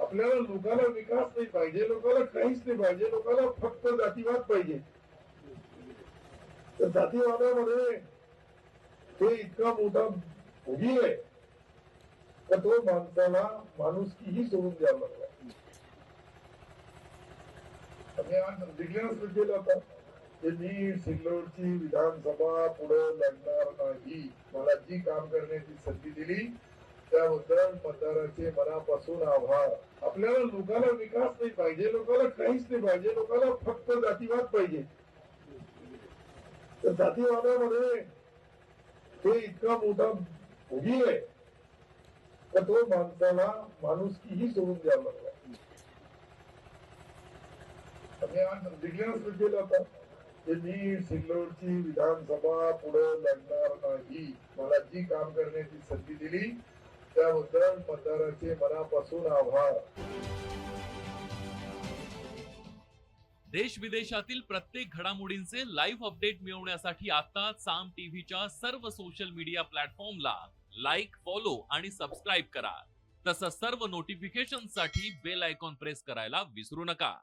आपल्याला लोकांना विकास नाही पाहिजे, लोकांना काहीच नाही पाहिजे, लोकांना फक्त जातीवाद पाहिजे. तर जातीवादामध्ये ते इतका मोठा भोगी आहे तर तो माणसाला माणुसकीही सोडून द्यावं लागला. आम्ही आज डिक्लेअर केलं होतं की मी सिल्लोडची विधानसभा पुढे लढणार नाही. मला जी काम करण्याची संधी दिली त्याबद्दल मतदाराचे मनापासून आभार. आपल्याला लोकांना विकास नाही पाहिजे, लोकांना काहीच नाही पाहिजे, लोकांना फक्त जातीवाद पाहिजे. तर जातीवादामध्ये ते इतका मोठा भोगी आहे तर तो माणसाला माणुसकीही सोडून द्यावं लागला. आम्ही आज डिक्लेअर केलं होतं की मी सिल्लोडची विधानसभा पुढे लढणार नाही. मला जी काम करण्याची संधी दिली त्याबद्दल मतदाराचे मनापासून आभार. देश विदेशातील प्रत्येक घडामोडींचे लाईव्ह अपडेट मिळवण्यासाठी आता साम टीव्हीच्या सर्व सोशल मीडिया प्लॅटफॉर्मला लाईक, फॉलो आणि सबस्क्राईब करा. तसंच सर्व नोटिफिकेशनसाठी बेल आयकॉन प्रेस करायला विसरू नका.